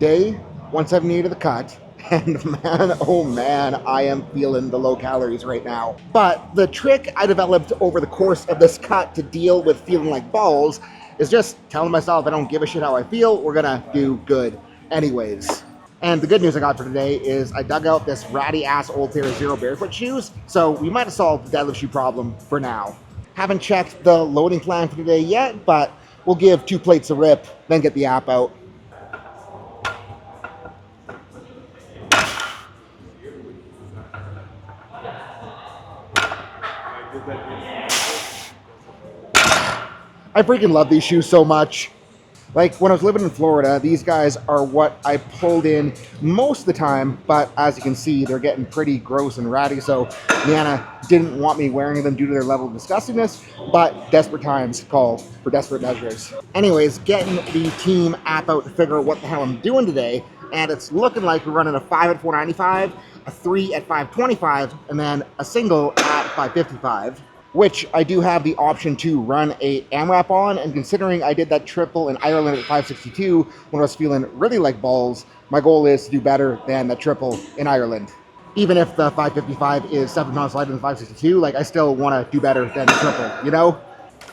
Day 178 of the cut, and man, oh man, I am feeling the low calories right now. But the trick I developed over the course of this cut to deal with feeling like balls is just telling myself I don't give a shit how I feel, we're gonna do good anyways. And the good news I got for today is I dug out this ratty ass old pair of Zero barefoot shoes, so we might have solved the deadlift shoe problem for now. Haven't checked the loading plan for today yet, but we'll give 2 plates a rip, then get the app out. I freaking love these shoes so much. Like, when I was living in Florida, these guys are what I pulled in most of the time, but as you can see, they're getting pretty gross and ratty, so Deanna didn't want me wearing them due to their level of disgustingness, but desperate times call for desperate measures. Anyways, getting the team app out to figure out what the hell I'm doing today, and it's looking like we're running a 5 at 495, a 3 at 525, and then a single at 555. Which I do have the option to run a AMRAP on, and considering I did that triple in Ireland at 562 when I was feeling really like balls, my goal is to do better than the triple in Ireland. Even if the 555 is 7 pounds lighter than 562, like, I still want to do better than the triple, you know?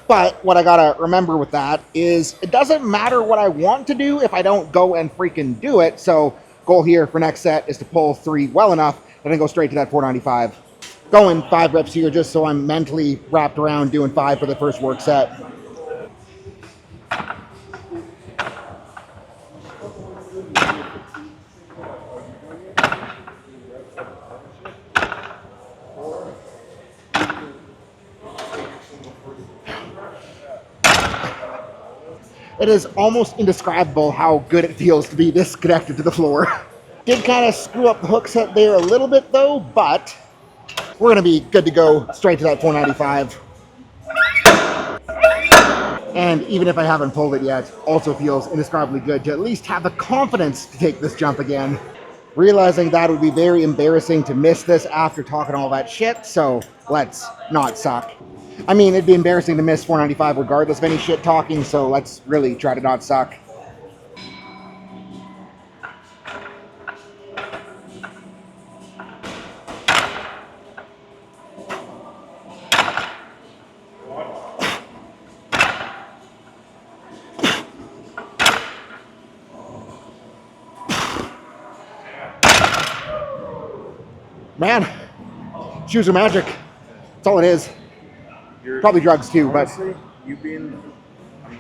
But what I gotta remember with that is it doesn't matter what I want to do if I don't go and freaking do it. So goal here for next set is to pull 3 well enough and then go straight to that 495. Going 5 reps here just so I'm mentally wrapped around doing 5 for the first work set. It is almost indescribable how good it feels to be this connected to the floor. Did kind of screw up the hook set there a little bit though, but we're gonna be good to go straight to that 495. And even if I haven't pulled it yet, also feels indescribably good to at least have the confidence to take this jump again. Realizing that would be very embarrassing to miss this after talking all that shit, so let's not suck. I mean, it'd be embarrassing to miss 495 regardless of any shit talking, so let's really try to not suck. Man, shoes are magic. That's all it is. Probably drugs too, honestly, I'm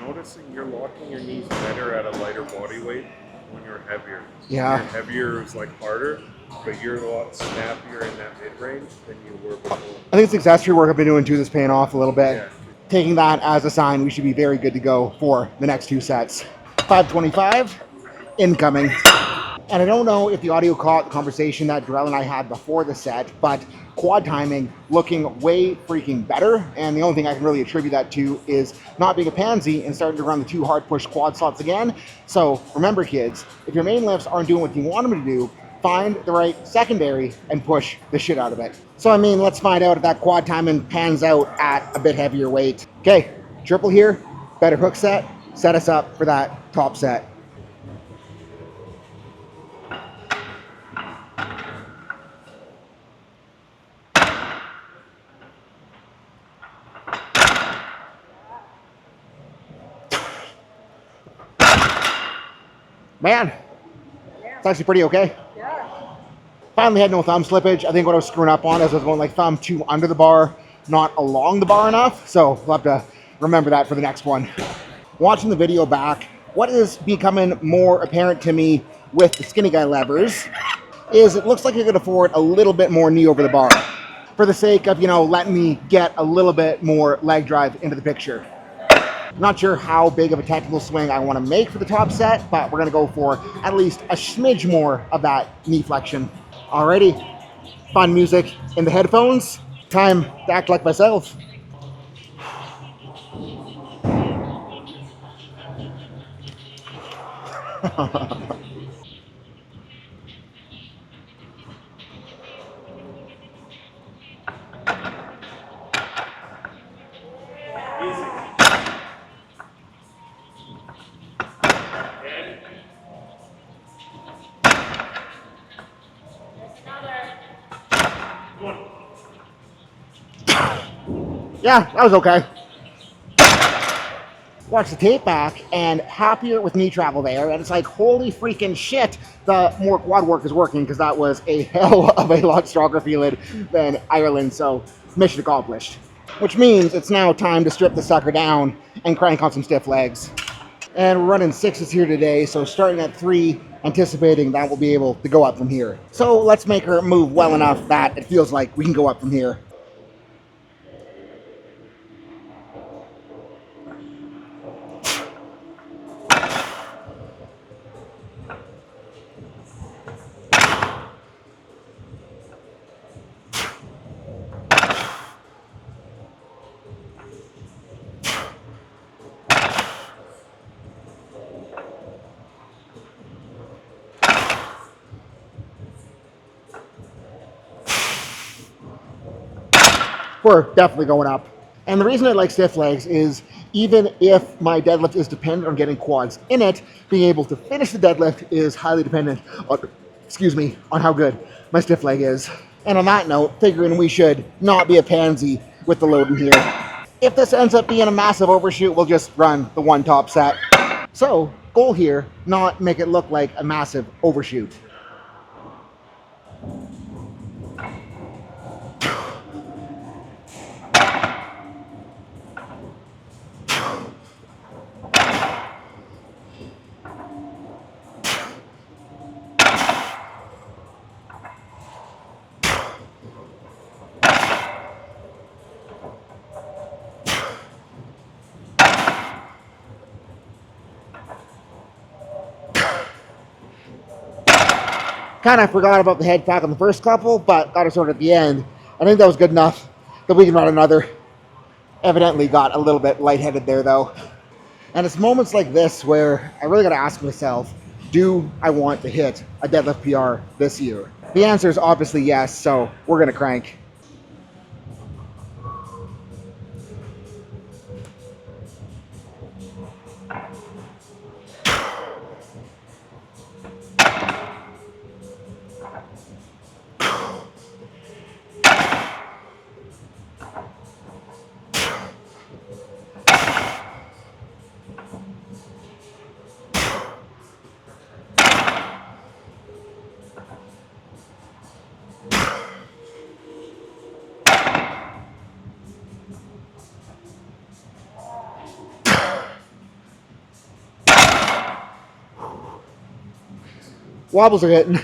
noticing you're locking your knees better at a lighter body weight when you're heavier. Yeah. When you're heavier is like harder, but you're a lot snappier in that mid-range than you were before. I think it's the accessory work I've been doing too that's paying off a little bit. Yeah. Taking that as a sign, we should be very good to go for the next 2 sets. 525, incoming. And I don't know if the audio caught the conversation that Darrell and I had before the set, but quad timing looking way freaking better. And the only thing I can really attribute that to is not being a pansy and starting to run the 2 hard push quad slots again. So remember, kids, if your main lifts aren't doing what you want them to do, find the right secondary and push the shit out of it. So I mean, let's find out if that quad timing pans out at a bit heavier weight. Okay, triple here, better hook set us up for that top set. Man, it's actually pretty okay. Yeah. Finally had no thumb slippage. I think what I was screwing up on is I was going like thumb 2 under the bar, not along the bar enough. So we'll have to remember that for the next one. Watching the video back, what is becoming more apparent to me with the skinny guy levers is it looks like I could afford a little bit more knee over the bar for the sake of, you know, letting me get a little bit more leg drive into the picture. Not sure how big of a technical swing I want to make for the top set, but we're going to go for at least a smidge more of that knee flexion. Alrighty, fun music in the headphones. Time to act like myself. Yeah, that was okay. Watch the tape back and happier with knee travel there. And it's like, holy freaking shit, the more quad work is working because that was a hell of a lot stronger feeling than Ireland. So mission accomplished. Which means it's now time to strip the sucker down and crank on some stiff legs. And we're running sixes here today, so starting at 3, anticipating that we'll be able to go up from here. So let's make her move well enough that it feels like we can go up from here. We're definitely going up. And the reason I like stiff legs is even if my deadlift is dependent on getting quads in it, being able to finish the deadlift is highly dependent on, on how good my stiff leg is. And on that note, figuring we should not be a pansy with the load in here. If this ends up being a massive overshoot, we'll just run the one top set. So, goal here, not make it look like a massive overshoot. Kind of forgot about the head crack on the first couple, but got it sorted at the end. I think that was good enough that we can run another. Evidently got a little bit lightheaded there, though. And it's moments like this where I really got to ask myself, do I want to hit a deadlift PR this year? The answer is obviously yes, so we're going to crank. Wobbles are hitting.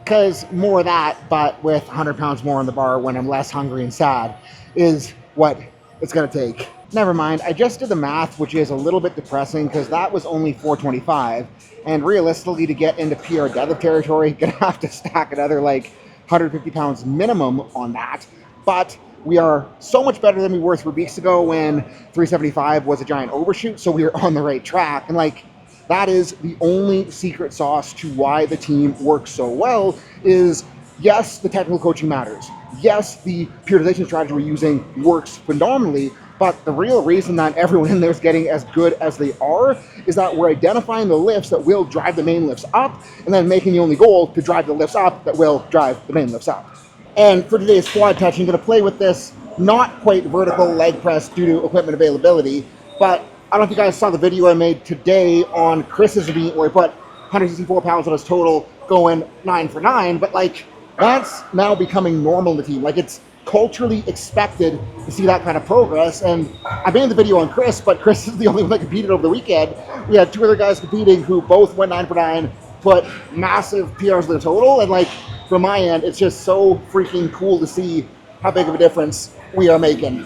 Because more of that, but with 100 pounds more on the bar when I'm less hungry and sad, is what it's going to take. Never mind, I just did the math, which is a little bit depressing because that was only 425. And realistically, to get into PR deadlift territory, going to have to stack another like 150 pounds minimum on that. But we are so much better than we were 3 weeks ago when 375 was a giant overshoot. So we were on the right track. And like, that is the only secret sauce to why the team works so well is, yes, the technical coaching matters. Yes, the periodization strategy we're using works phenomenally, but the real reason that everyone in there is getting as good as they are is that we're identifying the lifts that will drive the main lifts up and then making the only goal to drive the lifts up that will drive the main lifts up. And for today's squat touch, I'm going to play with this not quite vertical leg press due to equipment availability, but I don't know if you guys saw the video I made today on Chris's meet where he put 164 pounds on his total going 9 for 9, but like that's now becoming normal in the team. Like it's culturally expected to see that kind of progress. And I made the video on Chris, but Chris is the only one that competed over the weekend. We had 2 other guys competing who both went 9 for 9, put massive PRs in the total. And like from my end, it's just so freaking cool to see how big of a difference we are making.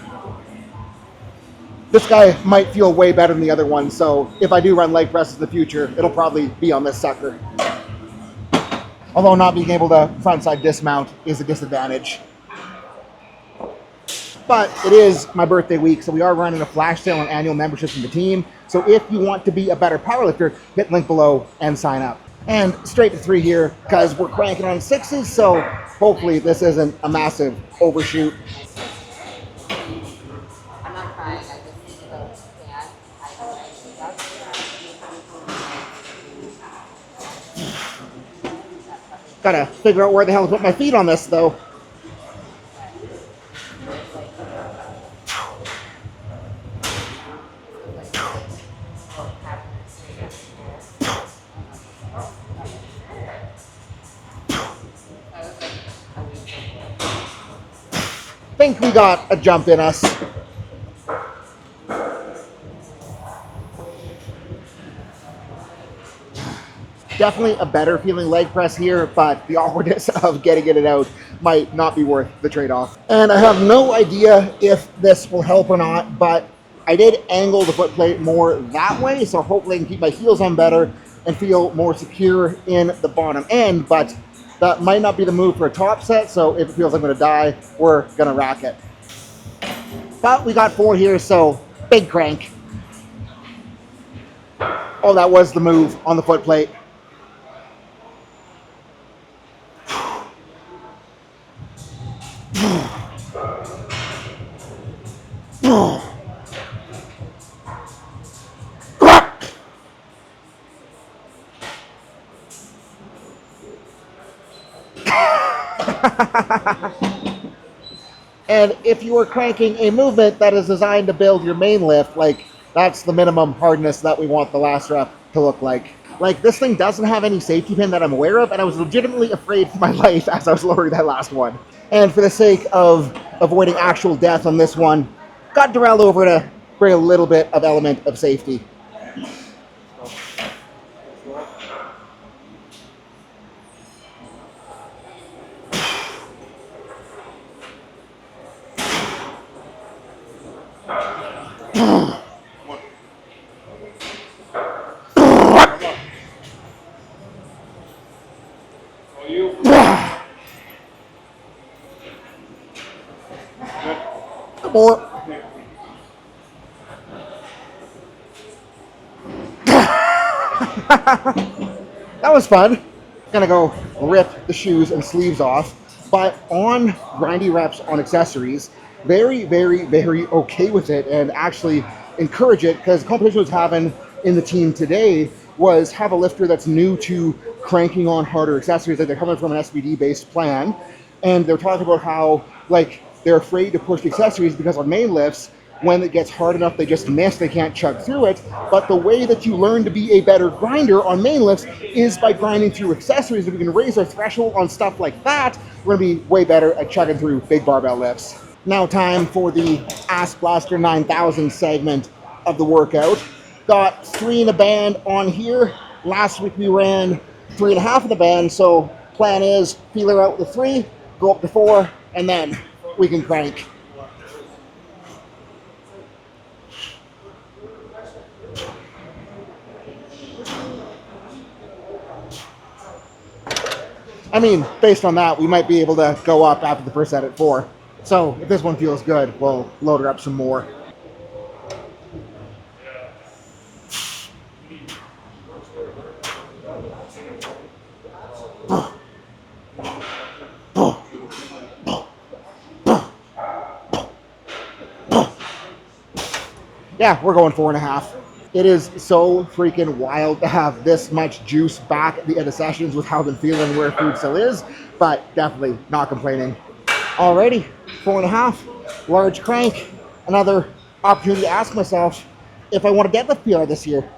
This guy might feel way better than the other one, so if I do run leg presses in the future, it'll probably be on this sucker. Although not being able to frontside dismount is a disadvantage. But it is my birthday week, so we are running a flash sale on annual memberships in the team. So if you want to be a better powerlifter, hit link below and sign up. And straight to 3 here, because we're cranking on 6s, so hopefully this isn't a massive overshoot. Gotta figure out where the hell to put my feet on this, though. think we got a jump in us. Definitely a better feeling leg press here, but the awkwardness of getting it out might not be worth the trade-off. And I have no idea if this will help or not, but I did angle the foot plate more that way, so hopefully I can keep my heels on better and feel more secure in the bottom end, but that might not be the move for a top set, so if it feels like I'm gonna die, we're gonna rack it. But we got 4 here, so big crank. Oh, that was the move on the foot plate. And if you are cranking a movement that is designed to build your main lift, like that's the minimum hardness that we want the last rep to look like. Like this thing doesn't have any safety pin that I'm aware of, and I was legitimately afraid for my life as I was lowering that last one. And for the sake of avoiding actual death on this one, got derailed over to bring a little bit of element of safety. More. That was fun. Gonna go rip the shoes and sleeves off, but on grindy reps on accessories, very, very, very okay with it, and actually encourage it, because the competition I was having in the team today was have a lifter that's new to cranking on harder accessories, that they're coming from an SBD based plan, and they're talking about how like they're afraid to push the accessories because on main lifts, when it gets hard enough, they just miss, they can't chug through it. But the way that you learn to be a better grinder on main lifts is by grinding through accessories. If we can raise our threshold on stuff like that, we're gonna be way better at chugging through big barbell lifts. Now time for the Ass Blaster 9000 segment of the workout. Got 3 in a band on here. Last week we ran 3.5 in the band, so plan is feeler out the 3, go up to 4, and then we can crank. I mean, based on that, we might be able to go up after the first set at 4. So if this one feels good, we'll load her up some more. Yeah, we're going 4.5. It is so freaking wild to have this much juice back at the end of sessions with how I've been feeling where food still is, but definitely not complaining. Alrighty, 4.5, large crank. Another opportunity to ask myself if I want a deadlift PR this year.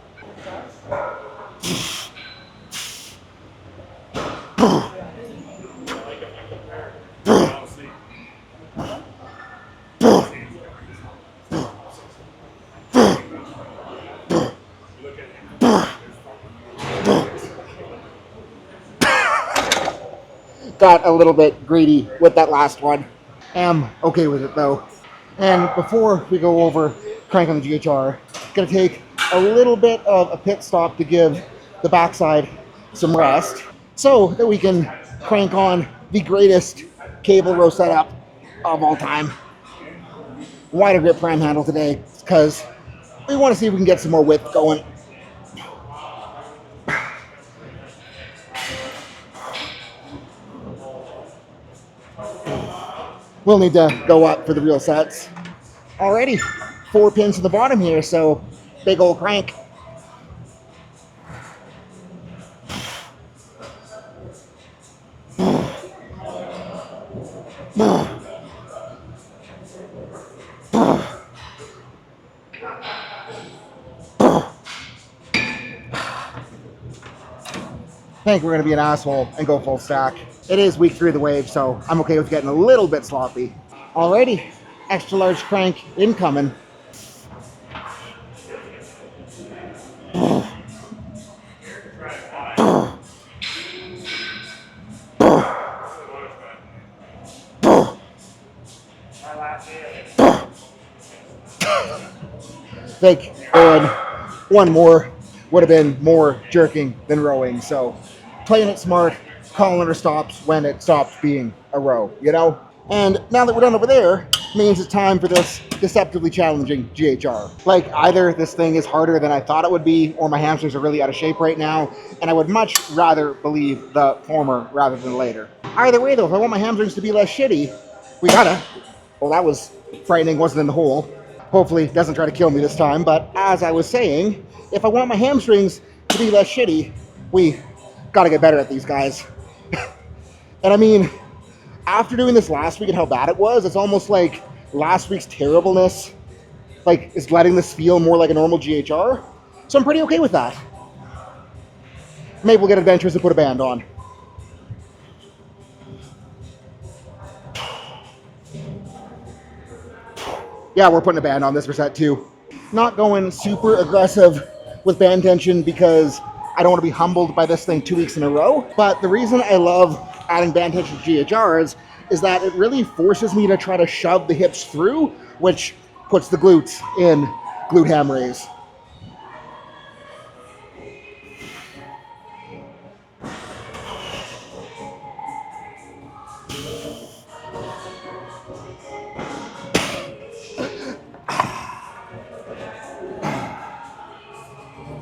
Got a little bit greedy with that last one. Am okay with it though. And before we go over crank on the GHR, gonna take a little bit of a pit stop to give the backside some rest so that we can crank on the greatest cable row setup of all time. Wider grip prime handle today because we want to see if we can get some more width going. We'll need to go up for the real sets. Alrighty, 4 pins to the bottom here, so big old crank. I think we're going to be an asshole and go full stack. It is week 3 of the wave, so I'm okay with getting a little bit sloppy. Alrighty, extra large crank incoming. Think on one more would have been more jerking than rowing. So playing it smart, calling her stops when it stops being a row, you know? And now that we're done over there, means it's time for this deceptively challenging GHR. Like either this thing is harder than I thought it would be, or my hamstrings are really out of shape right now, and I would much rather believe the former rather than the later. Either way though, if I want my hamstrings to be less shitty, we gotta. Well, that was frightening, wasn't in the hole. Hopefully it doesn't try to kill me this time, but as I was saying, if I want my hamstrings to be less shitty, we gotta get better at these guys. And I mean, after doing this last week and how bad it was, it's almost like last week's terribleness like is letting this feel more like a normal GHR. So I'm pretty okay with that. Maybe we'll get adventurous and put a band on. Yeah, we're putting a band on this for set 2. Not going super aggressive with band tension because I don't want to be humbled by this thing 2 weeks in a row. But the reason I love adding band tension to GHRs is that it really forces me to try to shove the hips through, which puts the glutes in glute ham raise.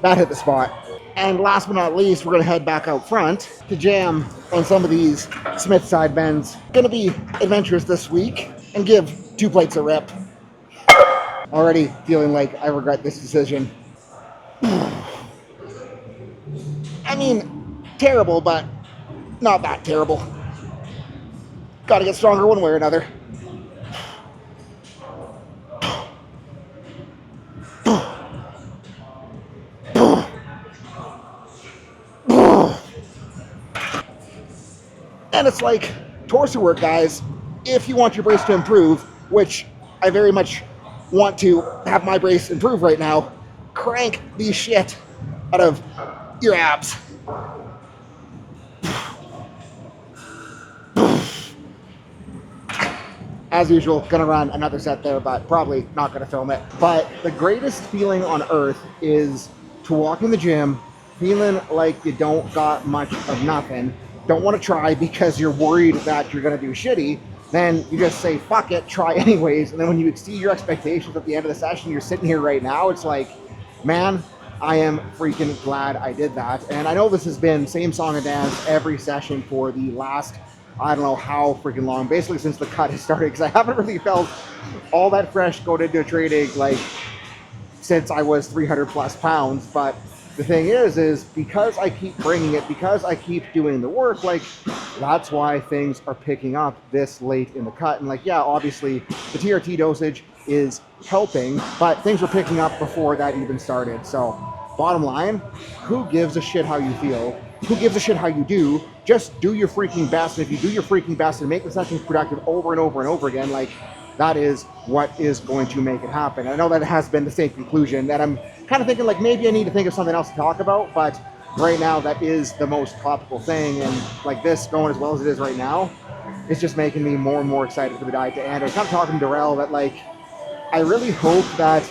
That hit the spot. And last but not least, we're going to head back out front to jam on some of these Smith side bends. Going to be adventurous this week and give 2 plates a rip. Already feeling like I regret this decision. I mean, terrible, but not that terrible. Got to get stronger one way or another. And it's like torso work, guys. If you want your brace to improve, which I very much want to have my brace improve right now, crank the shit out of your abs. As usual, gonna run another set there, but probably not gonna film it. But the greatest feeling on earth is to walk in the gym feeling like you don't got much of nothing, don't want to try because you're worried that you're gonna do shitty, then you just say, fuck it, try anyways. And then when you exceed your expectations at the end of the session, you're sitting here right now, it's like, man, I am freaking glad I did that. And I know this has been same song and dance every session for the last, I don't know how freaking long, basically since the cut has started, because I haven't really felt all that fresh going into training like since I was 300 plus pounds. But the thing is because I keep bringing it, because I keep doing the work, like that's why things are picking up this late in the cut. And like, yeah, obviously the TRT dosage is helping, but things were picking up before that even started. So bottom line, who gives a shit how you feel? Who gives a shit how you do? Just do your freaking best. And if you do your freaking best and make the sessions productive over and over and over again, like that is what is going to make it happen. I know that it has been the same conclusion, that I'm kind of thinking like maybe I need to think of something else to talk about, but right now that is the most topical thing. And like this going as well as it is right now, it's just making me more and more excited for the diet to end. I was kind of talking to Darrell that like, I really hope that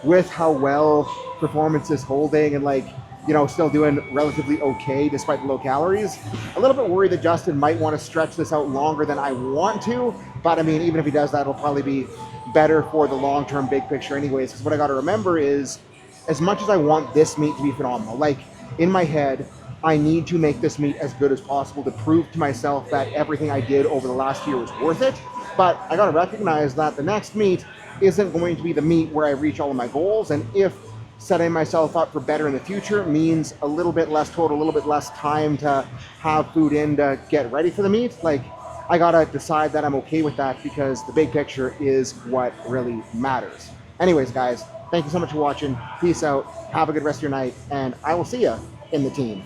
with how well performance is holding and like, you know, still doing relatively okay despite the low calories, a little bit worried that Justin might want to stretch this out longer than I want to. But I mean, even if he does that, it'll probably be better for the long-term big picture anyways. Because what I got to remember is, as much as I want this meat to be phenomenal, like in my head, I need to make this meat as good as possible to prove to myself that everything I did over the last year was worth it. But I got to recognize that the next meat isn't going to be the meat where I reach all of my goals. And if setting myself up for better in the future means a little bit less total, a little bit less time to have food in to get ready for the meet, like I gotta decide that I'm okay with that, because the big picture is what really matters. Anyways, guys, thank you so much for watching. Peace out. Have a good rest of your night, and I will see you in the team.